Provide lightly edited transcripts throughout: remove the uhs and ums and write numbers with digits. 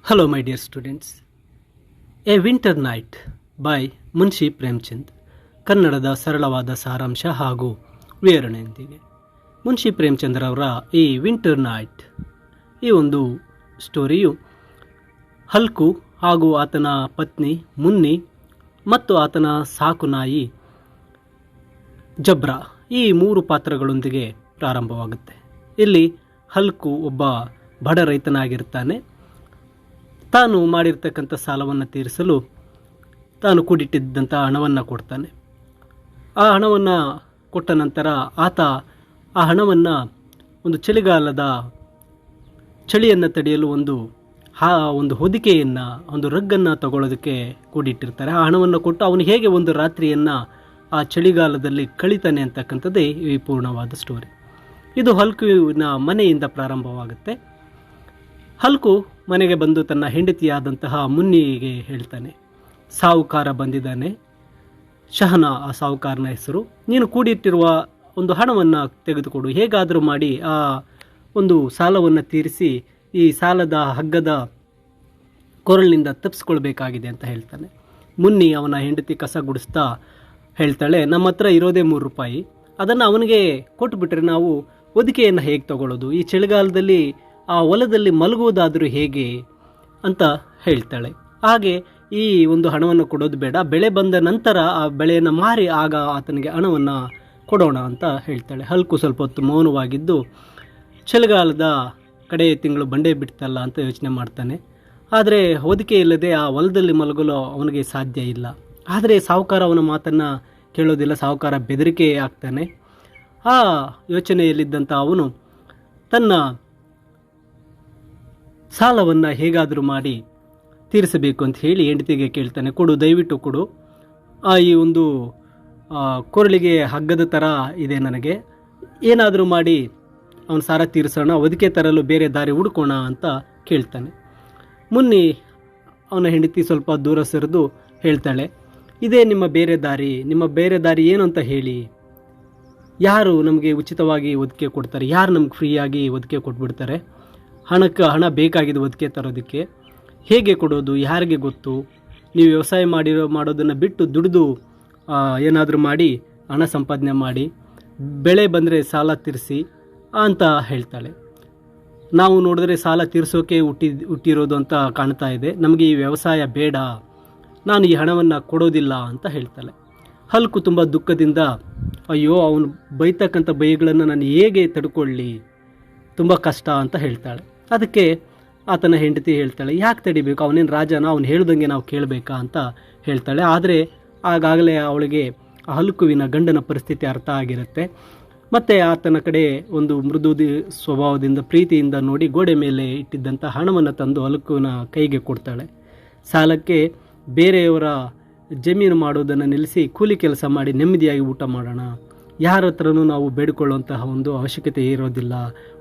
Hello, my dear students. A Winter Night by Munshi Premchand. ಕನ್ನಡದ ಸರಳವಾದ ಸಾರಾಂಶ ಹಾಗೂ ವಿವರಣೆಯೊಂದಿಗೆ ಮುನ್ಷಿ ಪ್ರೇಮ್ಚಂದ್ರವರ ಈ ವಿಂಟರ್ ನೈಟ್ ಈ ಒಂದು ಸ್ಟೋರಿಯು ಹಲ್ಕು ಹಾಗೂ ಆತನ ಪತ್ನಿ ಮುನ್ನಿ ಮತ್ತು ಆತನ ಸಾಕು ನಾಯಿ ಜಬ್ರಾ ಈ ಮೂರು ಪಾತ್ರಗಳೊಂದಿಗೆ ಪ್ರಾರಂಭವಾಗುತ್ತೆ. ಇಲ್ಲಿ ಹಲ್ಕು ಒಬ್ಬ ಬಡ ರೈತನಾಗಿರ್ತಾನೆ. ತಾನು ಮಾಡಿರ್ತಕ್ಕಂಥ ಸಾಲವನ್ನು ತೀರಿಸಲು ತಾನು ಕೂಡಿಟ್ಟಿದ್ದಂಥ ಹಣವನ್ನು ಕೊಡ್ತಾನೆ. ಆ ಹಣವನ್ನು ಕೊಟ್ಟ ನಂತರ ಆತ ಆ ಹಣವನ್ನು ಒಂದು ಚಳಿಗಾಲದ ಚಳಿಯನ್ನು ತಡೆಯಲು ಒಂದು ಹೊದಿಕೆಯನ್ನು ಒಂದು ರಗ್ಗನ್ನು ತಗೊಳ್ಳೋದಕ್ಕೆ ಕೂಡಿಟ್ಟಿರ್ತಾರೆ. ಆ ಹಣವನ್ನು ಕೊಟ್ಟು ಅವನು ಹೇಗೆ ಒಂದು ರಾತ್ರಿಯನ್ನು ಆ ಚಳಿಗಾಲದಲ್ಲಿ ಕಳೀತಾನೆ ಅಂತಕ್ಕಂಥದ್ದೇ ಈ ಪೂರ್ಣವಾದ ಸ್ಟೋರಿ. ಇದು ಹಲ್ಕುವಿನ ಮನೆಯಿಂದ ಪ್ರಾರಂಭವಾಗುತ್ತೆ. ಹಲ್ಕು ಮನೆಗೆ ಬಂದು ತನ್ನ ಹೆಂಡತಿಯಾದಂತಹ ಮುನ್ನಿಗೆ ಹೇಳ್ತಾನೆ, ಸಾಹುಕಾರ ಬಂದಿದ್ದಾನೆ. ಶಹನಾ ಆ ಸಾಹುಕಾರನ ಹೆಸರು. ನೀನು ಕೂಡಿಟ್ಟಿರುವ ಒಂದು ಹಣವನ್ನು ತೆಗೆದುಕೊಡು, ಹೇಗಾದರೂ ಮಾಡಿ ಆ ಒಂದು ಸಾಲವನ್ನು ತೀರಿಸಿ ಈ ಸಾಲದ ಹಗ್ಗದ ಕೊರಳಿನಿಂದ ತಪ್ಪಿಸ್ಕೊಳ್ಬೇಕಾಗಿದೆ ಅಂತ ಹೇಳ್ತಾನೆ. ಮುನ್ನಿ ಅವನ ಹೆಂಡತಿ ಕಸ ಗುಡಿಸ್ತಾ ಹೇಳ್ತಾಳೆ, ನಮ್ಮ ಹತ್ರ ಇರೋದೇ ₹3, ಅದನ್ನು ಅವನಿಗೆ ಕೊಟ್ಟುಬಿಟ್ರೆ ನಾವು ಹೊದಿಕೆಯನ್ನು ಹೇಗೆ ತಗೊಳ್ಳೋದು, ಈ ಚಳಿಗಾಲದಲ್ಲಿ ಆ ಹೊಲದಲ್ಲಿ ಮಲಗುವುದಾದರೂ ಹೇಗೆ ಅಂತ ಹೇಳ್ತಾಳೆ. ಹಾಗೆ ಈ ಒಂದು ಹಣವನ್ನು ಕೊಡೋದು ಬೇಡ, ಬೆಳೆ ಬಂದ ನಂತರ ಆ ಬೆಳೆಯನ್ನು ಮಾರಿ ಆಗ ಆತನಿಗೆ ಹಣವನ್ನು ಕೊಡೋಣ ಅಂತ ಹೇಳ್ತಾಳೆ. ಹಲ್ಕು ಸ್ವಲ್ಪ ಹೊತ್ತು ಮೌನವಾಗಿದ್ದು ಚಳಿಗಾಲದ ಕಡೆಯ ತಿಂಗಳು ಬಂಡೆ ಬಿಡ್ತಲ್ಲ ಅಂತ ಯೋಚನೆ ಮಾಡ್ತಾನೆ. ಆದರೆ ಹೊದಿಕೆ ಇಲ್ಲದೆ ಆ ಹೊಲದಲ್ಲಿ ಮಲಗಲು ಅವನಿಗೆ ಸಾಧ್ಯ ಇಲ್ಲ. ಆದರೆ ಸಾಹುಕಾರ ಅವನ ಮಾತನ್ನು ಕೇಳೋದಿಲ್ಲ. ಸಾಹುಕಾರ ಬೆದರಿಕೆ ಆಗ್ತಾನೆ. ಆ ಯೋಚನೆಯಲ್ಲಿದ್ದಂಥ ಅವನು ತನ್ನ ಸಾಲವನ್ನು ಹೇಗಾದರೂ ಮಾಡಿ ತೀರಿಸಬೇಕು ಅಂತ ಹೇಳಿ ಹೆಂಡತಿಗೆ ಕೇಳ್ತಾನೆ, ಕೊಡು, ದಯವಿಟ್ಟು ಕೊಡು, ಈ ಒಂದು ಕೊರಳಿಗೆ ಹಗ್ಗದ ಥರ ಇದೆ, ನನಗೆ ಏನಾದರೂ ಮಾಡಿ ಅವನ ಸಾಲ ತೀರಿಸೋಣ, ಹೊದಿಕೆ ತರಲು ಬೇರೆ ದಾರಿ ಹುಡ್ಕೋಣ ಅಂತ ಕೇಳ್ತಾನೆ. ಮುನ್ನಿ ಅವನ ಹೆಂಡತಿ ಸ್ವಲ್ಪ ದೂರ ಸರಿದು ಹೇಳ್ತಾಳೆ, ಇದೇ ನಿಮ್ಮ ಬೇರೆ ದಾರಿ ಏನು ಅಂತ ಹೇಳಿ. ಯಾರು ನಮಗೆ ಉಚಿತವಾಗಿ ಹೊದಿಕೆ ಕೊಡ್ತಾರೆ, ಯಾರು ನಮ್ಗೆ ಫ್ರೀಯಾಗಿ ಹೊದಿಕೆ ಕೊಟ್ಬಿಡ್ತಾರೆ? ಹಣ ಬೇಕಾಗಿದೆ ಹೊದಿಕೆ ತರೋದಕ್ಕೆ, ಹೇಗೆ ಕೊಡೋದು, ಯಾರಿಗೆ ಗೊತ್ತು? ನೀವು ವ್ಯವಸಾಯ ಮಾಡೋದನ್ನು ಬಿಟ್ಟು ದುಡಿದು ಏನಾದರೂ ಮಾಡಿ ಹಣ ಸಂಪಾದನೆ ಮಾಡಿ ಬೆಳೆ ಬಂದರೆ ಸಾಲ ತೀರಿಸಿ ಅಂತ ಹೇಳ್ತಾಳೆ. ನಾವು ನೋಡಿದ್ರೆ ಸಾಲ ತೀರಿಸೋಕೆ ಹುಟ್ಟಿರೋದು ಅಂತ ಕಾಣ್ತಾ ಇದೆ, ನಮಗೆ ಈ ವ್ಯವಸಾಯ ಬೇಡ, ನಾನು ಈ ಹಣವನ್ನು ಕೊಡೋದಿಲ್ಲ ಅಂತ ಹೇಳ್ತಾಳೆ. ಹಲ್ಕು ತುಂಬ ದುಃಖದಿಂದ, ಅಯ್ಯೋ ಅವನು ಬೈತಕ್ಕಂಥ ಬೈಗಳನ್ನು ನಾನು ಹೇಗೆ ತಡ್ಕೊಳ್ಳಿ, ತುಂಬ ಕಷ್ಟ ಅಂತ ಹೇಳ್ತಾಳೆ. ಅದಕ್ಕೆ ಆತನ ಹೆಂಡತಿ ಹೇಳ್ತಾಳೆ, ಯಾಕೆ ತಡಿಬೇಕು, ಅವನೇನು ರಾಜನ, ಅವನು ಹೇಳ್ದಂಗೆ ನಾವು ಕೇಳಬೇಕಾ ಅಂತ ಹೇಳ್ತಾಳೆ. ಆದರೆ ಆಗಾಗಲೇ ಅವಳಿಗೆ ಹಲ್ಕುವಿನ ಗಂಡನ ಪರಿಸ್ಥಿತಿ ಅರ್ಥ ಆಗಿರುತ್ತೆ. ಮತ್ತು ಆತನ ಕಡೆ ಒಂದು ಮೃದು ಸ್ವಭಾವದಿಂದ ಪ್ರೀತಿಯಿಂದ ನೋಡಿ ಗೋಡೆ ಮೇಲೆ ಇಟ್ಟಿದ್ದಂಥ ಹಣವನ್ನು ತಂದು ಹಲ್ಕುವಿನ ಕೈಗೆ ಕೊಡ್ತಾಳೆ. ಸಾಲಕ್ಕೆ ಬೇರೆಯವರ ಜಮೀನು ಮಾಡೋದನ್ನು ನಿಲ್ಲಿಸಿ ಕೂಲಿ ಕೆಲಸ ಮಾಡಿ ನೆಮ್ಮದಿಯಾಗಿ ಊಟ ಮಾಡೋಣ, ಯಾರ ಹತ್ರನೂ ನಾವು ಬೇಡಿಕೊಳ್ಳುವಂತಹ ಒಂದು ಅವಶ್ಯಕತೆ ಇರೋದಿಲ್ಲ,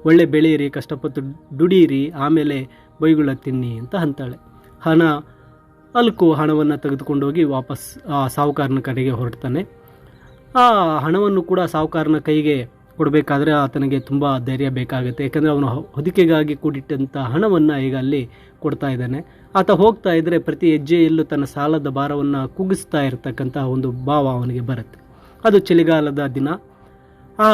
ಒಳ್ಳೆ ಬೆಳೆಯಿರಿ, ಕಷ್ಟಪಟ್ಟು ದುಡಿಯಿರಿ, ಆಮೇಲೆ ಬೈಗುಳ ತಿನ್ನಿ ಅಂತ ಅಂತಾಳೆ. ಹಲ್ಕು ಹಣವನ್ನು ತೆಗೆದುಕೊಂಡೋಗಿ ವಾಪಸ್ ಆ ಸಾಹುಕಾರನ ಕಡೆಗೆ ಹೊರಡ್ತಾನೆ. ಆ ಹಣವನ್ನು ಕೂಡ ಸಾಹುಕಾರನ ಕೈಗೆ ಕೊಡಬೇಕಾದ್ರೆ ಆತನಿಗೆ ತುಂಬ ಧೈರ್ಯ ಬೇಕಾಗುತ್ತೆ. ಯಾಕಂದರೆ ಅವನು ಹೊದಿಕೆಗಾಗಿ ಕೂಡಿಟ್ಟಂಥ ಹಣವನ್ನು ಈಗ ಅಲ್ಲಿ ಕೊಡ್ತಾ ಇದ್ದಾನೆ. ಆತ ಹೋಗ್ತಾ ಇದ್ದರೆ ಪ್ರತಿ ಹೆಜ್ಜೆಯಲ್ಲೂ ತನ್ನ ಸಾಲದ ಭಾರವನ್ನು ಕುಗ್ಗಿಸ್ತಾ ಇರತಕ್ಕಂಥ ಒಂದು ಭಾವ ಅವನಿಗೆ ಬರುತ್ತೆ. ಅದು ಚಳಿಗಾಲದ ದಿನ. ಆ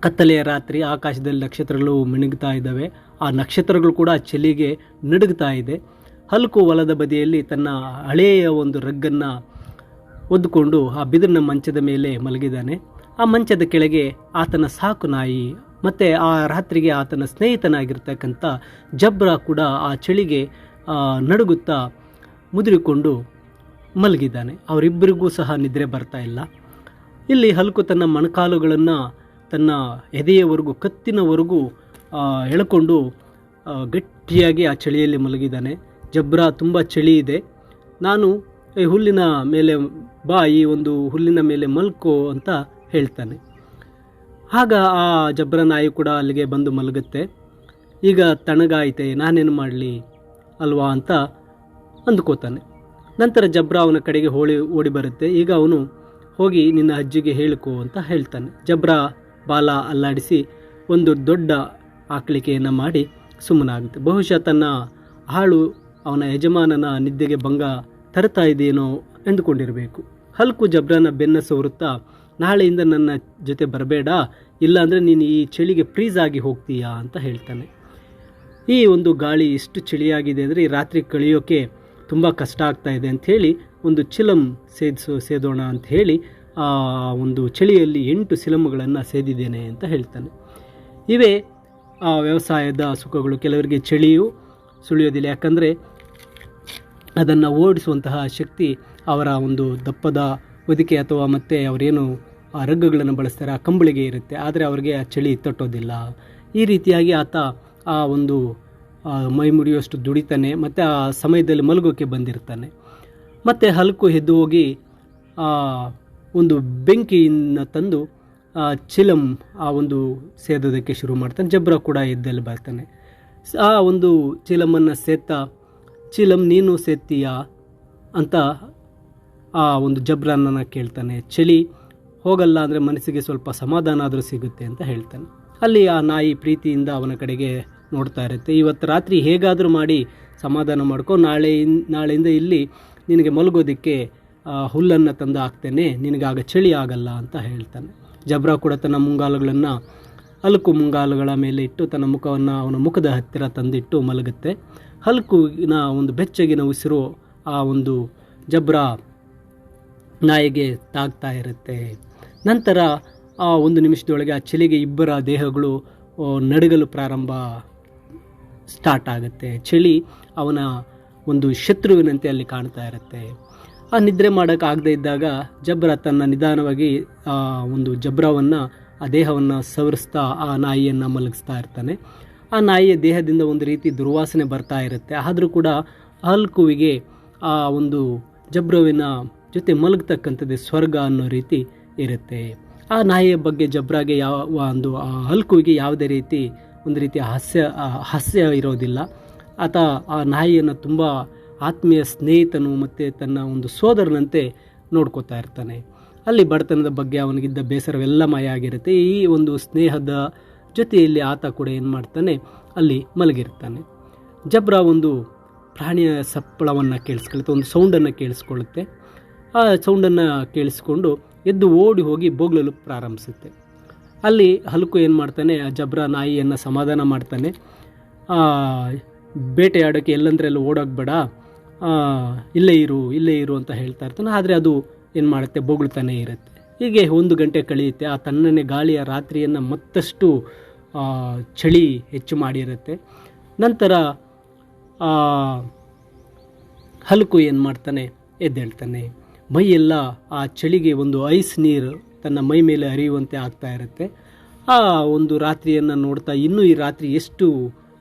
ಕತ್ತಲೆಯ ರಾತ್ರಿ, ಆಕಾಶದಲ್ಲಿ ನಕ್ಷತ್ರಗಳು ಮಿನುಗ್ತಾ ಇದ್ದಾವೆ. ಆ ನಕ್ಷತ್ರಗಳು ಕೂಡ ಚಳಿಗೆ ನಡುಗ್ತಾ ಇದೆ. ಹಲ್ಕು ಹೊಲದ ಬದಿಯಲ್ಲಿ ತನ್ನ ಹಳೆಯ ಒಂದು ರಗ್ಗನ್ನು ಒದ್ದುಕೊಂಡು ಆ ಬಿದಿರಿನ ಮಂಚದ ಮೇಲೆ ಮಲಗಿದ್ದಾನೆ. ಆ ಮಂಚದ ಕೆಳಗೆ ಆತನ ಸಾಕು ನಾಯಿ ಮತ್ತು ಆ ರಾತ್ರಿಗೆ ಆತನ ಸ್ನೇಹಿತನಾಗಿರ್ತಕ್ಕಂಥ ಜಬ್ರಾ ಕೂಡ ಆ ಚಳಿಗೆ ನಡುಗುತ್ತಾ ಮುದುರಿಕೊಂಡು ಮಲಗಿದ್ದಾನೆ. ಅವರಿಬ್ಬರಿಗೂ ಸಹ ನಿದ್ರೆ ಬರ್ತಾ ಇಲ್ಲ. ಇಲ್ಲಿ ಹಲ್ಕು ತನ್ನ ಮೊಣಕಾಲುಗಳನ್ನು ತನ್ನ ಎದೆಯವರೆಗೂ ಕತ್ತಿನವರೆಗೂ ಎಳ್ಕೊಂಡು ಗಟ್ಟಿಯಾಗಿ ಆ ಚಳಿಯಲ್ಲಿ ಮಲಗಿದ್ದಾನೆ. ಜಬ್ರಾ ತುಂಬ ಚಳಿ ಇದೆ, ನಾನು ಈ ಹುಲ್ಲಿನ ಮೇಲೆ ಬಾ, ಈ ಒಂದು ಹುಲ್ಲಿನ ಮೇಲೆ ಮಲ್ಕೋ ಅಂತ ಹೇಳ್ತಾನೆ. ಆಗ ಆ ಜಬ್ರಾ ನಾಯಿ ಕೂಡ ಅಲ್ಲಿಗೆ ಬಂದು ಮಲಗುತ್ತೆ. ಈಗ ತಣ್ಣಗಾಯಿತೆ, ನಾನೇನು ಮಾಡಲಿ ಅಲ್ವಾ ಅಂತ ಅಂದ್ಕೋತಾನೆ. ನಂತರ ಜಬ್ರಾ ಅವನ ಕಡೆಗೆ ಓಡಿ ಬರುತ್ತೆ. ಈಗ ಅವನು ಹೋಗಿ ನಿನ್ನ ಅಜ್ಜಿಗೆ ಹೇಳಿಕೋ ಅಂತ ಹೇಳ್ತಾನೆ. ಜಬ್ರಾ ಬಾಲ ಅಲ್ಲಾಡಿಸಿ ಒಂದು ದೊಡ್ಡ ಆಕಳಿಕೆಯನ್ನು ಮಾಡಿ ಸುಮ್ಮನಾಗುತ್ತೆ. ಬಹುಶಃ ತನ್ನ ಆಳು ಅವನ ಯಜಮಾನನ ನಿದ್ದೆಗೆ ಭಂಗ ತರ್ತಾ ಇದೆಯೇನೋ ಎಂದುಕೊಂಡಿರಬೇಕು. ಹಲ್ಕು ಜಬ್ರಾನ ಬೆನ್ನ ಸವರುತ್ತಾ, ನಾಳೆಯಿಂದ ನನ್ನ ಜೊತೆ ಬರಬೇಡ, ಇಲ್ಲಾಂದರೆ ನೀನು ಈ ಚಳಿಗೆ ಫ್ರೀಸ್ ಆಗಿ ಹೋಗ್ತೀಯಾ ಅಂತ ಹೇಳ್ತಾನೆ. ಈ ಒಂದು ಗಾಳಿ ಎಷ್ಟು ಚಳಿಯಾಗಿದೆ ಅಂದರೆ ಈ ರಾತ್ರಿ ಕಳೆಯೋಕ್ಕೆ ತುಂಬ ಕಷ್ಟ ಆಗ್ತಾ ಇದೆ ಅಂಥೇಳಿ ಒಂದು ಚಿಲಂ ಸೇದೋಣ ಅಂತ ಹೇಳಿ ಆ ಒಂದು ಚಳಿಯಲ್ಲಿ 8 ಸಿಲಂಗಳನ್ನು ಸೇದಿದ್ದೇನೆ ಅಂತ ಹೇಳ್ತಾನೆ. ಇವೇ ವ್ಯವಸಾಯದ ಸುಖಗಳು. ಕೆಲವರಿಗೆ ಚಳಿಯು ಸುಳಿಯೋದಿಲ್ಲ, ಯಾಕಂದರೆ ಅದನ್ನು ಓಡಿಸುವಂತಹ ಶಕ್ತಿ ಅವರ ಒಂದು ದಪ್ಪದ ಹೊದಿಕೆ ಅಥವಾ ಮತ್ತು ಅವರೇನು ಆ ರಗ್ಗುಗಳನ್ನು ಬಳಸ್ತಾರೆ ಆ ಕಂಬಳಿಗೆ ಇರುತ್ತೆ, ಆದರೆ ಅವರಿಗೆ ಆ ಚಳಿ ತಟ್ಟೋದಿಲ್ಲ. ಈ ರೀತಿಯಾಗಿ ಆತ ಆ ಒಂದು ಮೈ ಮುರಿಯುವಷ್ಟು ದುಡಿತಾನೆ ಮತ್ತು ಆ ಸಮಯದಲ್ಲಿ ಮಲಗೋಕ್ಕೆ ಬಂದಿರ್ತಾನೆ. ಮತ್ತು ಹಲ್ಕು ಎದ್ದು ಹೋಗಿ ಒಂದು ಬೆಂಕಿಯನ್ನು ತಂದು ಚಿಲಂ ಆ ಒಂದು ಸೇದೋದಕ್ಕೆ ಶುರು ಮಾಡ್ತಾನೆ. ಜಬ್ರ ಕೂಡ ಎದ್ದಲ್ಲಿ ಬರ್ತಾನೆ. ಆ ಒಂದು ಚಿಲಮನ್ನು ಸೇದ್ತಾ, ಚಿಲಂ ನೀನು ಸೇದ್ತೀಯಾ ಅಂತ ಆ ಒಂದು ಜಬ್ರನನ್ನು ಕೇಳ್ತಾನೆ. ಚಳಿ ಹೋಗಲ್ಲ ಅಂದರೆ ಮನಸ್ಸಿಗೆ ಸ್ವಲ್ಪ ಸಮಾಧಾನ ಆದರೂ ಸಿಗುತ್ತೆ ಅಂತ ಹೇಳ್ತಾನೆ. ಅಲ್ಲಿ ಆ ನಾಯಿ ಪ್ರೀತಿಯಿಂದ ಅವನ ಕಡೆಗೆ ನೋಡ್ತಾ ಇರುತ್ತೆ. ಇವತ್ತು ರಾತ್ರಿ ಹೇಗಾದರೂ ಮಾಡಿ ಸಮಾಧಾನ ಮಾಡ್ಕೊ, ನಾಳೆಯಿಂದ ಇಲ್ಲಿ ನಿನಗೆ ಮಲಗೋದಕ್ಕೆ ಹುಲ್ಲನ್ನು ತಂದು ಹಾಕ್ತೇನೆ, ನಿನಗಾಗ ಚಳಿ ಆಗಲ್ಲ ಅಂತ ಹೇಳ್ತಾನೆ. ಜಬ್ರಾ ಕೂಡ ತನ್ನ ಮುಂಗಾಲುಗಳನ್ನು ಹಲ್ಕು ಮುಂಗಾಲುಗಳ ಮೇಲೆ ಇಟ್ಟು ತನ್ನ ಮುಖವನ್ನು ಅವನ ಮುಖದ ಹತ್ತಿರ ತಂದಿಟ್ಟು ಮಲಗುತ್ತೆ. ಹಲ್ಕುವಿನ ಒಂದು ಬೆಚ್ಚಗಿನ ಉಸಿರು ಆ ಒಂದು ಜಬ್ರಾ ನಾಯಿಗೆ ತಾಗ್ತಾ ಇರುತ್ತೆ. ನಂತರ ಆ 1 ನಿಮಿಷದೊಳಗೆ ಆ ಚಳಿಗೆ ಇಬ್ಬರ ದೇಹಗಳು ನಡುಗಲು ಸ್ಟಾರ್ಟ್ ಆಗುತ್ತೆ. ಚಳಿ ಅವನ ಒಂದು ಶತ್ರುವಿನಂತೆ ಅಲ್ಲಿ ಕಾಣ್ತಾ ಇರುತ್ತೆ. ಆ ನಿದ್ರೆ ಮಾಡೋಕ್ಕಾಗದೇ ಇದ್ದಾಗ ಜಬ್ರ ತನ್ನ ನಿಧಾನವಾಗಿ ಒಂದು ಜಬ್ರವನ್ನು ಆ ದೇಹವನ್ನು ಸವರಿಸ್ತಾ ಆ ನಾಯಿಯನ್ನು ಮಲಗಿಸ್ತಾ ಇರ್ತಾನೆ. ಆ ನಾಯಿಯ ದೇಹದಿಂದ ಒಂದು ರೀತಿ ದುರ್ವಾಸನೆ ಬರ್ತಾ ಇರುತ್ತೆ. ಆದರೂ ಕೂಡ ಹಲ್ಕುವಿಗೆ ಆ ಒಂದು ಜಬ್ರವಿನ ಜೊತೆ ಮಲಗತಕ್ಕಂಥದ್ದೇ ಸ್ವರ್ಗ ಅನ್ನೋ ರೀತಿ ಇರುತ್ತೆ. ಆ ನಾಯಿಯ ಬಗ್ಗೆ ಜಬ್ರಾಗೆ ಆ ಹಲ್ಕುವಿಗೆ ಯಾವುದೇ ರೀತಿ ಒಂದು ರೀತಿಯ ಹಾಸ್ಯ ಇರೋದಿಲ್ಲ. ಆತ ಆ ನಾಯಿಯನ್ನು ತುಂಬ ಆತ್ಮೀಯ ಸ್ನೇಹಿತನು ಮತ್ತು ತನ್ನ ಒಂದು ಸೋದರನಂತೆ ನೋಡ್ಕೋತಾ ಇರ್ತಾನೆ. ಅಲ್ಲಿ ಬಡತನದ ಬಗ್ಗೆ ಅವನಿಗಿದ್ದ ಬೇಸರವೆಲ್ಲ ಮಾಯ ಆಗಿರುತ್ತೆ. ಈ ಒಂದು ಸ್ನೇಹದ ಜೊತೆಯಲ್ಲಿ ಆತ ಕೂಡ ಏನು ಮಾಡ್ತಾನೆ, ಅಲ್ಲಿ ಮಲಗಿರ್ತಾನೆ. ಜಬ್ರಾ ಒಂದು ಪ್ರಾಣಿಯ ಸಪ್ಪಳವನ್ನು ಕೇಳಿಸ್ಕೊಳ್ಳುತ್ತೆ, ಒಂದು ಸೌಂಡನ್ನು ಕೇಳಿಸ್ಕೊಳ್ಳುತ್ತೆ. ಆ ಸೌಂಡನ್ನು ಕೇಳಿಸ್ಕೊಂಡು ಎದ್ದು ಓಡಿ ಹೋಗಿ ಬೋಗ್ಲಲು ಪ್ರಾರಂಭಿಸುತ್ತೆ. ಅಲ್ಲಿ ಹಲ್ಕು ಏನು ಮಾಡ್ತಾನೆ, ಆ ಜಬ್ರಾ ನಾಯಿಯನ್ನು ಸಮಾಧಾನ ಮಾಡ್ತಾನೆ. ಬೇಟೆಯಾಡೋಕ್ಕೆ ಎಲ್ಲಂದ್ರೆಲ್ಲ ಓಡೋಗ್ಬೇಡ, ಇಲ್ಲೇ ಇರು ಅಂತ ಹೇಳ್ತಾ ಇರ್ತಾನೆ. ಆದರೆ ಅದು ಏನು ಮಾಡುತ್ತೆ, ಬೊಗಳ್ತಾನೆ ಇರುತ್ತೆ. ಹೀಗೆ 1 ಗಂಟೆ ಕಳೆಯುತ್ತೆ. ಆ ತಣ್ಣನೆ ಗಾಳಿಯ ರಾತ್ರಿಯನ್ನು ಮತ್ತಷ್ಟು ಚಳಿ ಹೆಚ್ಚು ಮಾಡಿರುತ್ತೆ. ನಂತರ ಹಲ್ಕು ಏನು ಮಾಡ್ತಾನೆ, ಎದ್ದೇಳ್ತಾನೆ. ಮೈಯೆಲ್ಲ ಆ ಚಳಿಗೆ ಒಂದು ಐಸ್ ನೀರು ತನ್ನ ಮೈ ಮೇಲೆ ಹರಿಯುವಂತೆ ಆಗ್ತಾ ಇರುತ್ತೆ. ಆ ಒಂದು ರಾತ್ರಿಯನ್ನು ನೋಡ್ತಾ ಇನ್ನೂ ಈ ರಾತ್ರಿ ಎಷ್ಟು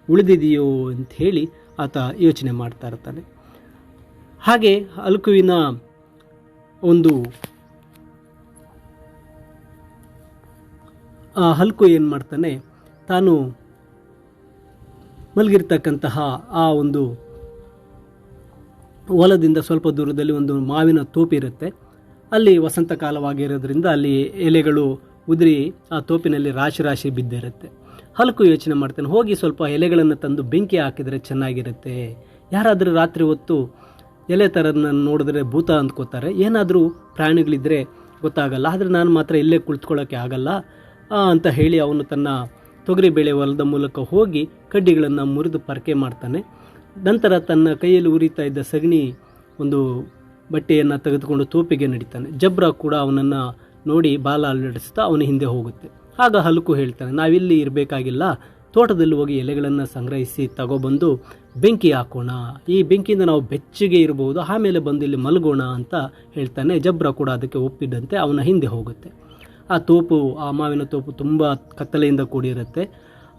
ಉಳಿದಿದೆಯೋ ಅಂತ ಹೇಳಿ ಆತ ಯೋಚನೆ ಮಾಡ್ತಾ ಇರ್ತಾನೆ. ಹಾಗೆ ಹಲ್ಕುವಿನ ಹಲ್ಕು ಏನು ಮಾಡ್ತಾನೆ, ತಾನು ಮಲಗಿರ್ತಕ್ಕಂತಹ ಆ ಒಂದು ಹೊಲದಿಂದ ಸ್ವಲ್ಪ ದೂರದಲ್ಲಿ ಒಂದು ಮಾವಿನ ತೋಪಿರುತ್ತೆ. ಅಲ್ಲಿ ವಸಂತ ಕಾಲವಾಗಿರೋದ್ರಿಂದ ಅಲ್ಲಿ ಎಲೆಗಳು ಉದುರಿ ಆ ತೋಪಿನಲ್ಲಿ ರಾಶಿ ಬಿದ್ದಿರುತ್ತೆ. ಹಲ್ಕು ಯೋಚನೆ ಮಾಡ್ತಾನೆ, ಹೋಗಿ ಸ್ವಲ್ಪ ಎಲೆಗಳನ್ನು ತಂದು ಬೆಂಕಿ ಹಾಕಿದರೆ ಚೆನ್ನಾಗಿರುತ್ತೆ. ಯಾರಾದರೂ ರಾತ್ರಿ ಹೊತ್ತು ಎಲೆ ಥರನ ನೋಡಿದ್ರೆ ಭೂತ ಅಂದ್ಕೋತಾರೆ, ಏನಾದರೂ ಪ್ರಾಣಿಗಳಿದ್ದರೆ ಗೊತ್ತಾಗಲ್ಲ, ಆದರೆ ನಾನು ಮಾತ್ರ ಇಲ್ಲೇ ಕುಳಿತುಕೊಳ್ಳೋಕ್ಕೆ ಆಗಲ್ಲ ಅಂತ ಹೇಳಿ ಅವನು ತನ್ನ ತೊಗರಿಬೇಳೆ ಹೊಲದ ಮೂಲಕ ಹೋಗಿ ಕಡ್ಡಿಗಳನ್ನು ಮುರಿದು ಪರಕೆ ಮಾಡ್ತಾನೆ. ನಂತರ ತನ್ನ ಕೈಯಲ್ಲಿ ಉರಿತಾ ಇದ್ದ ಸಗಣಿ ಒಂದು ಬಟ್ಟೆಯನ್ನು ತೆಗೆದುಕೊಂಡು ತೋಪಿಗೆ ನಡೀತಾನೆ. ಜಬ್ರಾ ಕೂಡ ಅವನನ್ನು ನೋಡಿ ಬಾಲ ಅಲ್ಲಾಡಿಸ್ತಾ ಅವನ ಹಿಂದೆ ಹೋಗುತ್ತೆ. ಆಗ ಹಲ್ಕು ಹೇಳ್ತಾನೆ, ನಾವಿಲ್ಲಿ ಇರಬೇಕಾಗಿಲ್ಲ, ತೋಟದಲ್ಲಿ ಹೋಗಿ ಎಲೆಗಳನ್ನು ಸಂಗ್ರಹಿಸಿ ತಗೊಬಂದು ಬೆಂಕಿ ಹಾಕೋಣ, ಈ ಬೆಂಕಿಯಿಂದ ನಾವು ಬೆಚ್ಚಗೆ ಇರಬಹುದು, ಆಮೇಲೆ ಬಂದು ಇಲ್ಲಿ ಮಲಗೋಣ ಅಂತ ಹೇಳ್ತಾನೆ. ಜಬ್ರಾ ಕೂಡ ಅದಕ್ಕೆ ಒಪ್ಪಿದ್ದಂತೆ ಅವನ ಹಿಂದೆ ಹೋಗುತ್ತೆ. ಆ ಮಾವಿನ ತೋಪು ತುಂಬ ಕತ್ತಲೆಯಿಂದ ಕೂಡಿರುತ್ತೆ.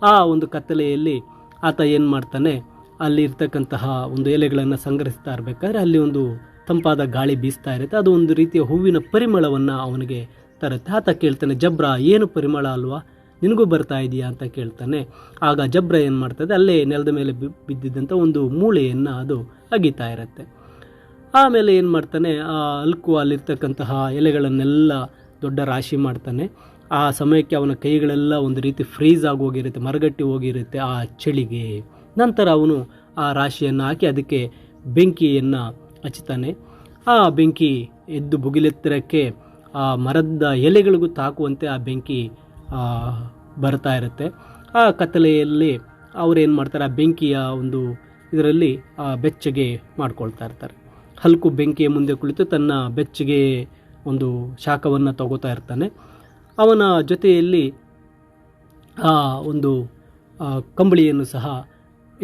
ಆ ಒಂದು ಕತ್ತಲೆಯಲ್ಲಿ ಆತ ಏನು ಮಾಡ್ತಾನೆ, ಅಲ್ಲಿ ಇರ್ತಕ್ಕಂತಹ ಒಂದು ಎಲೆಗಳನ್ನು ಸಂಗ್ರಹಿಸ್ತಾ ಇರಬೇಕಾದ್ರೆ ಅಲ್ಲಿ ಒಂದು ತಂಪಾದ ಗಾಳಿ ಬೀಸ್ತಾ ಇರುತ್ತೆ. ಅದು ಒಂದು ರೀತಿಯ ಹೂವಿನ ಪರಿಮಳವನ್ನು ಅವನಿಗೆ ತರುತ್ತೆ. ಆತ ಕೇಳ್ತಾನೆ, ಜಬ್ರಾ ಏನು ಪರಿಮಳ ಅಲ್ವಾ, ನಿನಗೂ ಬರ್ತಾ ಇದೆಯಾ ಅಂತ ಕೇಳ್ತಾನೆ. ಆಗ ಜಬ್ರಾ ಏನು ಮಾಡ್ತದೆ, ಅಲ್ಲೇ ನೆಲದ ಮೇಲೆ ಬಿದ್ದಿದ್ದಂಥ ಒಂದು ಮೂಳೆಯನ್ನು ಅದು ಅಗಿತಾ ಇರುತ್ತೆ. ಆಮೇಲೆ ಏನು ಮಾಡ್ತಾನೆ, ಆ ಹಲ್ಕು ಅಲ್ಲಿರ್ತಕ್ಕಂತಹ ಎಲೆಗಳನ್ನೆಲ್ಲ ದೊಡ್ಡ ರಾಶಿ ಮಾಡ್ತಾನೆ. ಆ ಸಮಯಕ್ಕೆ ಅವನ ಕೈಗಳೆಲ್ಲ ಒಂದು ರೀತಿ ಫ್ರೀಸ್ ಆಗಿ ಹೋಗಿರುತ್ತೆ, ಮರಗಟ್ಟಿ ಹೋಗಿರುತ್ತೆ ಆ ಚಳಿಗೆ. ನಂತರ ಅವನು ಆ ರಾಶಿಯನ್ನು ಹಾಕಿ ಅದಕ್ಕೆ ಬೆಂಕಿಯನ್ನು ಹಚ್ಚುತ್ತಾನೆ. ಆ ಬೆಂಕಿ ಎದ್ದು ಭುಗಿಲೆತ್ತರಕ್ಕೆ ಆ ಮರದ ಎಲೆಗಳಿಗೂ ತಾಕುವಂತೆ ಆ ಬೆಂಕಿ ಬರ್ತಾ ಇರುತ್ತೆ. ಆ ಕತ್ತಲೆಯಲ್ಲಿ ಅವರೇನು ಮಾಡ್ತಾರೆ, ಆ ಬೆಂಕಿಯ ಒಂದು ಇದರಲ್ಲಿ ಬೆಚ್ಚಗೆ ಮಾಡ್ಕೊಳ್ತಾ ಇರ್ತಾರೆ. ಹಲ್ಕು ಬೆಂಕಿಯ ಮುಂದೆ ಕುಳಿತು ತನ್ನ ಬೆಚ್ಚಗೆ ಒಂದು ಶಾಖವನ್ನು ತಗೋತಾ ಇರ್ತಾನೆ. ಅವನ ಜೊತೆಯಲ್ಲಿ ಒಂದು ಕಂಬಳಿಯನ್ನು ಸಹ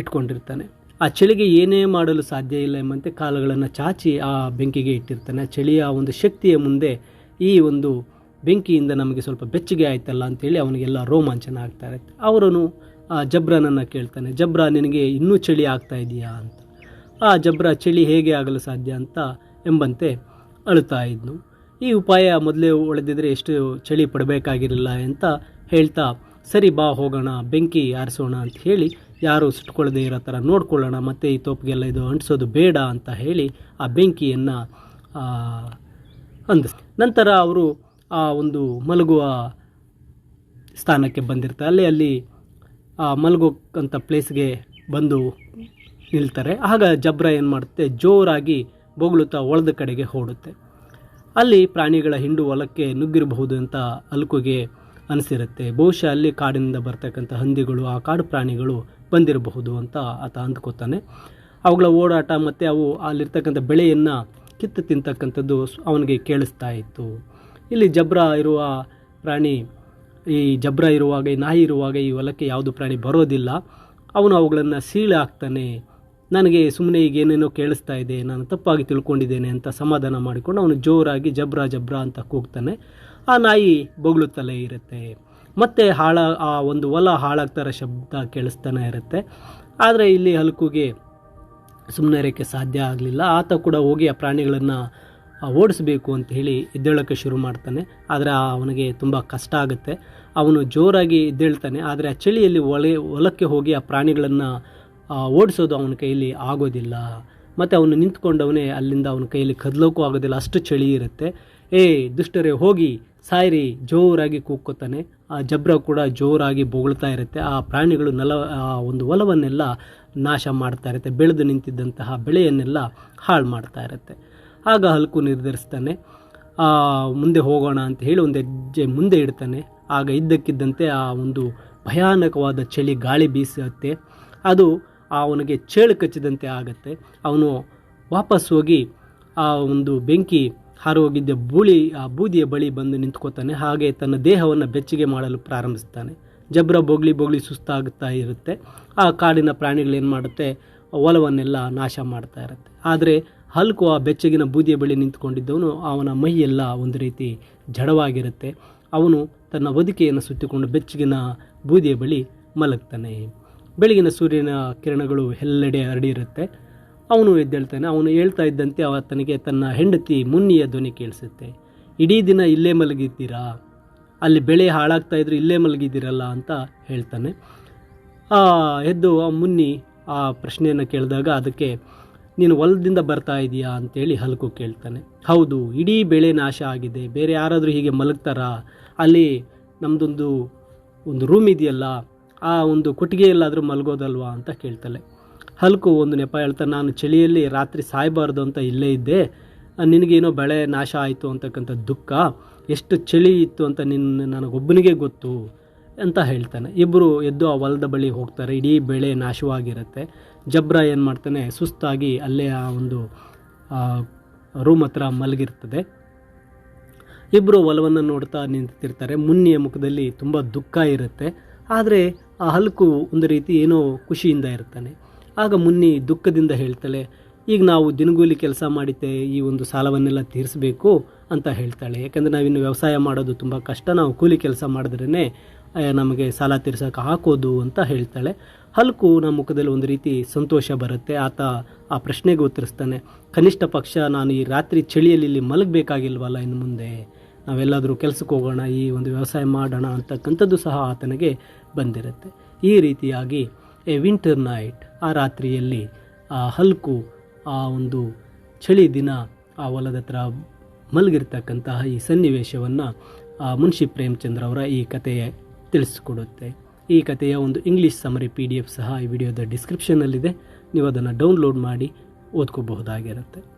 ಇಟ್ಕೊಂಡಿರ್ತಾನೆ. ಆ ಚಳಿಗೆ ಏನೇ ಮಾಡಲು ಸಾಧ್ಯ ಇಲ್ಲ ಎಂಬಂತೆ ಕಾಲುಗಳನ್ನು ಚಾಚಿ ಆ ಬೆಂಕಿಗೆ ಇಟ್ಟಿರ್ತಾನೆ. ಚಳಿಯ ಒಂದು ಶಕ್ತಿಯ ಮುಂದೆ ಈ ಒಂದು ಬೆಂಕಿಯಿಂದ ನಮಗೆ ಸ್ವಲ್ಪ ಬೆಚ್ಚಗೆ ಆಯ್ತಲ್ಲ ಅಂತೇಳಿ ಅವನಿಗೆಲ್ಲ ರೋಮಾಂಚನ ಆಗ್ತಾ ಇರುತ್ತೆ. ಅವರನ್ನು ಜಬ್ರಾನನ್ನು ಕೇಳ್ತಾನೆ, ಜಬ್ರಾ ನಿನಗೆ ಇನ್ನೂ ಚಳಿ ಆಗ್ತಾ ಇದೆಯಾ ಅಂತ. ಆ ಜಬ್ರಾ ಚಳಿ ಹೇಗೆ ಆಗಲು ಸಾಧ್ಯ ಅಂತ ಎಂಬಂತೆ ಅಳುತ್ತಾ ಇದ್ನು. ಈ ಉಪಾಯ ಮೊದಲೇ ಒಳೆದಿದ್ರೆ ಎಷ್ಟು ಚಳಿ ಪಡಬೇಕಾಗಿರಲಿಲ್ಲ ಅಂತ ಹೇಳ್ತಾ, ಸರಿ ಬಾ ಹೋಗೋಣ, ಬೆಂಕಿ ಆರಿಸೋಣ ಅಂತ ಹೇಳಿ, ಯಾರು ಸುಟ್ಕೊಳ್ಳದೆ ಇರೋ ಥರ ನೋಡ್ಕೊಳ್ಳೋಣ, ಮತ್ತು ಈ ತೋಪಿಗೆಲ್ಲ ಇದು ಅಂಟಿಸೋದು ಬೇಡ ಅಂತ ಹೇಳಿ ಆ ಬೆಂಕಿಯನ್ನು ನಂತರ ಅವರು ಆ ಒಂದು ಮಲಗುವ ಸ್ಥಾನಕ್ಕೆ ಬಂದಿರ್ತಾರೆ. ಅಲ್ಲಿ ಮಲಗೋಕ್ಕಂಥ ಪ್ಲೇಸ್ಗೆ ಬಂದು ನಿಲ್ತಾರೆ. ಆಗ ಜಬ್ರಾ ಏನು ಮಾಡುತ್ತೆ, ಜೋರಾಗಿ ಬೊಗಳುತ್ತಾ ಒಳದ ಕಡೆಗೆ ಓಡುತ್ತೆ. ಅಲ್ಲಿ ಪ್ರಾಣಿಗಳ ಹಿಂಡು ಹೊಲಕ್ಕೆ ನುಗ್ಗಿರಬಹುದು ಅಂತ ಹಲ್ಕುಗೆ ಅನಿಸಿರುತ್ತೆ. ಬಹುಶಃ ಅಲ್ಲಿ ಕಾಡಿನಿಂದ ಬರ್ತಕ್ಕಂಥ ಹಂದಿಗಳು, ಆ ಕಾಡು ಪ್ರಾಣಿಗಳು ಬಂದಿರಬಹುದು ಅಂತ ಆತ ಅಂದ್ಕೋತಾನೆ. ಅವುಗಳ ಓಡಾಟ ಮತ್ತು ಅವು ಅಲ್ಲಿರ್ತಕ್ಕಂಥ ಬೆಳೆಯನ್ನು ಕಿತ್ತು ತಿಂತಕ್ಕಂಥದ್ದು ಅವನಿಗೆ ಕೇಳಿಸ್ತಾ ಇತ್ತು. ಇಲ್ಲಿ ಜಬ್ರಾ ಇರುವ ಪ್ರಾಣಿ, ಈ ಜಬ್ರಾ ಇರುವಾಗ, ಈ ನಾಯಿ ಇರುವಾಗ ಈ ಹೊಲಕ್ಕೆ ಯಾವುದು ಪ್ರಾಣಿ ಬರೋದಿಲ್ಲ. ಅವನು ಅವುಗಳನ್ನು ಸೀಳೆ ಹಾಕ್ತಾನೆ. ನನಗೆ ಸುಮ್ಮನೆ ಈಗ ಏನೇನೋ ಕೇಳಿಸ್ತಾ ಇದೆ, ನಾನು ತಪ್ಪಾಗಿ ತಿಳ್ಕೊಂಡಿದ್ದೇನೆ ಅಂತ ಸಮಾಧಾನ ಮಾಡಿಕೊಂಡು ಅವನು ಜೋರಾಗಿ ಜಬ್ರಾ ಜಬ್ರಾ ಅಂತ ಕೂಗ್ತಾನೆ. ಆ ನಾಯಿ ಬೊಗಳುತ್ತಲೇ ಇರುತ್ತೆ. ಮತ್ತೆ ಆ ಒಂದು ಹೊಲ ಹಾಳಾಗ್ತಾರ ಶಬ್ದ ಕೇಳಿಸ್ತಾನೆ ಇರುತ್ತೆ. ಆದರೆ ಇಲ್ಲಿ ಹಲ್ಕುಗೆ ಸುಮ್ಮನೆ ಇರೋಕ್ಕೆ ಸಾಧ್ಯ ಆಗಲಿಲ್ಲ. ಆತ ಕೂಡ ಹೋಗಿ ಆ ಪ್ರಾಣಿಗಳನ್ನು ಓಡಿಸಬೇಕು ಅಂತ ಹೇಳಿ ಎದ್ದೇಳೋಕ್ಕೆ ಶುರು ಮಾಡ್ತಾನೆ. ಆದರೆ ಅವನಿಗೆ ತುಂಬ ಕಷ್ಟ ಆಗುತ್ತೆ. ಅವನು ಜೋರಾಗಿ ಎದ್ದೇಳ್ತಾನೆ. ಆದರೆ ಆ ಚಳಿಯಲ್ಲಿ ಹೊಲಕ್ಕೆ ಹೋಗಿ ಆ ಪ್ರಾಣಿಗಳನ್ನು ಓಡಿಸೋದು ಅವನ ಕೈಯಲ್ಲಿ ಆಗೋದಿಲ್ಲ. ಮತ್ತು ಅವನು ನಿಂತ್ಕೊಂಡವನೇ ಅಲ್ಲಿಂದ ಅವನ ಕೈಯಲ್ಲಿ ಕದಲೋಕ್ಕೂ ಆಗೋದಿಲ್ಲ, ಅಷ್ಟು ಚಳಿ ಇರುತ್ತೆ. ದುಷ್ಟರೇ ಹೋಗಿ ಸಾಯ್ರಿ ಜೋರಾಗಿ ಕೂಗ್ಕೋತಾನೆ. ಆ ಜಬ್ರಾ ಕೂಡ ಜೋರಾಗಿ ಬೊಗಳ್ತಾ ಇರುತ್ತೆ. ಆ ಪ್ರಾಣಿಗಳು ಒಂದು ಹೊಲವನ್ನೆಲ್ಲ ನಾಶ ಮಾಡ್ತಾ ಇರುತ್ತೆ. ಬೆಳೆದು ನಿಂತಿದ್ದಂತಹ ಬೆಳೆಯನ್ನೆಲ್ಲ ಹಾಳು ಮಾಡ್ತಾ ಇರುತ್ತೆ. ಆಗ ಹಲ್ಕು ನಿರ್ಧರಿಸ್ತಾನೆ, ಮುಂದೆ ಹೋಗೋಣ ಅಂತ ಹೇಳಿ ಒಂದು ಹೆಜ್ಜೆ ಮುಂದೆ ಇಡ್ತಾನೆ. ಆಗ ಇದ್ದಕ್ಕಿದ್ದಂತೆ ಆ ಒಂದು ಭಯಾನಕವಾದ ಚಳಿ ಗಾಳಿ ಬೀಸುತ್ತೆ. ಅದು ಅವನಿಗೆ ಚೇಳು ಕಚ್ಚಿದಂತೆ ಆಗುತ್ತೆ. ಅವನು ವಾಪಸ್ ಹೋಗಿ ಆ ಒಂದು ಬೆಂಕಿ ಹಾರೋಗಿದ್ದ ಬೂದಿಯ ಬಳಿ ಬಂದು ನಿಂತ್ಕೋತಾನೆ. ಹಾಗೆ ತನ್ನ ದೇಹವನ್ನು ಬೆಚ್ಚಗೆ ಮಾಡಲು ಪ್ರಾರಂಭಿಸ್ತಾನೆ. ಜಬ್ರಾ ಬೊಗಳಿ ಸುಸ್ತಾಗುತ್ತಾ ಇರುತ್ತೆ. ಆ ಕಾಡಿನ ಪ್ರಾಣಿಗಳೇನು ಮಾಡುತ್ತೆ, ಹೊಲವನ್ನೆಲ್ಲ ನಾಶ ಮಾಡ್ತಾ ಇರುತ್ತೆ. ಆದರೆ ಹಲ್ಕು ಆ ಬೆಚ್ಚಗಿನ ಬೂದಿಯ ಬಳಿ ನಿಂತ್ಕೊಂಡಿದ್ದವನು, ಅವನ ಮೈಯೆಲ್ಲ ಒಂದು ರೀತಿ ಜಡವಾಗಿರುತ್ತೆ. ಅವನು ತನ್ನ ಹೊದಿಕೆಯನ್ನು ಸುತ್ತಿಕೊಂಡು ಬೆಚ್ಚಗಿನ ಬೂದಿಯ ಬಳಿ ಮಲಗ್ತಾನೆ. ಬೆಳಗಿನ ಸೂರ್ಯನ ಕಿರಣಗಳು ಎಲ್ಲೆಡೆ ಹರಡಿರುತ್ತೆ. ಅವನು ಎದ್ದೇಳ್ತಾನೆ. ಅವನು ಹೇಳ್ತಾ ಇದ್ದಂತೆ ಆತನಿಗೆ ತನ್ನ ಹೆಂಡತಿ ಮುನ್ನಿಯ ಧ್ವನಿ ಕೇಳಿಸುತ್ತೆ. ಇಡೀ ದಿನ ಇಲ್ಲೇ ಮಲಗಿದ್ದೀರಾ, ಅಲ್ಲಿ ಬೆಳೆ ಹಾಳಾಗ್ತಾ ಇದ್ರು ಇಲ್ಲೇ ಮಲಗಿದ್ದೀರಲ್ಲ ಅಂತ ಹೇಳ್ತಾನೆ. ಎದ್ದು ಆ ಮುನ್ನಿ ಆ ಪ್ರಶ್ನೆಯನ್ನು ಕೇಳಿದಾಗ ಅದಕ್ಕೆ, ನೀನು ಹೊಲದಿಂದ ಬರ್ತಾ ಇದೆಯಾ ಅಂತೇಳಿ ಹಲ್ಕು ಕೇಳ್ತಾನೆ. ಹೌದು, ಇಡೀ ಬೆಳೆ ನಾಶ ಆಗಿದೆ, ಬೇರೆ ಯಾರಾದರೂ ಹೀಗೆ ಮಲಗ್ತಾರಾ, ಅಲ್ಲಿ ನಮ್ಮದೊಂದು ರೂಮ್ ಇದೆಯಲ್ಲ, ಆ ಒಂದು ಕೊಟ್ಟಿಗೆಯಲ್ಲಾದರೂ ಮಲಗೋದಲ್ವಾ ಅಂತ ಕೇಳ್ತಾಳೆ. ಹಲ್ಕು ಒಂದು ನೆಪ ಹೇಳ್ತಾನೆ, ನಾನು ಚಳಿಯಲ್ಲಿ ರಾತ್ರಿ ಸಾಯಬಾರ್ದು ಅಂತ ಇಲ್ಲೇ ಇದ್ದೆ, ನಿನಗೇನೋ ಬೆಳೆ ನಾಶ ಆಯಿತು ಅಂತಕ್ಕಂಥ ದುಃಖ, ಎಷ್ಟು ಚಳಿ ಇತ್ತು ಅಂತ ನನಗೊಬ್ಬನಿಗೆ ಗೊತ್ತು ಅಂತ ಹೇಳ್ತಾನೆ. ಇಬ್ಬರು ಎದ್ದು ಆ ಹೊಲದ ಬಳಿ ಹೋಗ್ತಾರೆ. ಇಡೀ ಬೆಳೆ ನಾಶವಾಗಿರುತ್ತೆ. ಜಬ್ರಾ ಏನು ಮಾಡ್ತಾನೆ, ಸುಸ್ತಾಗಿ ಅಲ್ಲೇ ಆ ಒಂದು ರೂಮ್ ಹತ್ರ ಮಲಗಿರ್ತದೆ. ಇಬ್ಬರು ಹೊಲವನ್ನು ನೋಡ್ತಾ ನಿಂತಿರ್ತಾರೆ. ಮುನ್ನಿಯ ಮುಖದಲ್ಲಿ ತುಂಬ ದುಃಖ ಇರುತ್ತೆ. ಆದರೆ ಆ ಹಲ್ಕು ಒಂದು ರೀತಿ ಏನೋ ಖುಷಿಯಿಂದ ಇರ್ತಾನೆ. ಆಗ ಮುನ್ನಿ ದುಃಖದಿಂದ ಹೇಳ್ತಾಳೆ, ಈಗ ನಾವು ದಿನಗೂಲಿ ಕೆಲಸ ಮಾಡಿದ್ದೆ, ಈ ಒಂದು ಸಾಲವನ್ನೆಲ್ಲ ತೀರಿಸಬೇಕು ಅಂತ ಹೇಳ್ತಾಳೆ. ಯಾಕಂದರೆ ನಾವಿನ್ನು ವ್ಯವಸಾಯ ಮಾಡೋದು ತುಂಬ ಕಷ್ಟ, ನಾವು ಕೂಲಿ ಕೆಲಸ ಮಾಡಿದ್ರೇ ನಮಗೆ ಸಾಲ ತೀರ್ಸೋಕೆ ಹಾಕೋದು ಅಂತ ಹೇಳ್ತಾಳೆ. ಹಲ್ಕು ನಮ್ಮ ಮುಖದಲ್ಲಿ ಒಂದು ರೀತಿ ಸಂತೋಷ ಬರುತ್ತೆ. ಆತ ಆ ಪ್ರಶ್ನೆಗೆ ಉತ್ತರಿಸ್ತಾನೆ, ಕನಿಷ್ಠ ಪಕ್ಷ ನಾನು ಈ ರಾತ್ರಿ ಚಳಿಯಲ್ಲಿ ಇಲ್ಲಿ ಮಲಗಬೇಕಾಗಿಲ್ವಲ್ಲ, ಇನ್ನು ಮುಂದೆ ನಾವೆಲ್ಲಾದರೂ ಕೆಲಸಕ್ಕೆ ಹೋಗೋಣ, ಈ ಒಂದು ವ್ಯವಸಾಯ ಮಾಡೋಣ ಅಂತಕ್ಕಂಥದ್ದು ಸಹ ಆತನಿಗೆ ಬಂದಿರುತ್ತೆ. ಈ ರೀತಿಯಾಗಿ ವಿಂಟರ್ ನೈಟ್, ಆ ರಾತ್ರಿಯಲ್ಲಿ ಆ ಹಲ್ಕು ಆ ಒಂದು ಚಳಿ ದಿನ ಆ ಹೊಲದ ಹತ್ರ ಮಲಗಿರ್ತಕ್ಕಂತಹ ಈ ಸನ್ನಿವೇಶವನ್ನು ಮುನ್ಷಿ ಪ್ರೇಮಚಂದ್ರ ಅವರ ಈ ಕಥೆಯ ತಿಳಿಸಿಕೊಡುತ್ತೆ. ಈ ಕಥೆಯ ಒಂದು ಇಂಗ್ಲೀಷ್ ಸಮರಿ PDF ಸಹ ಈ ವಿಡಿಯೋದ ಡಿಸ್ಕ್ರಿಪ್ಷನ್ನಲ್ಲಿದೆ, ನೀವು ಅದನ್ನು ಡೌನ್ಲೋಡ್ ಮಾಡಿ ಓದ್ಕೋಬಹುದಾಗಿರುತ್ತೆ.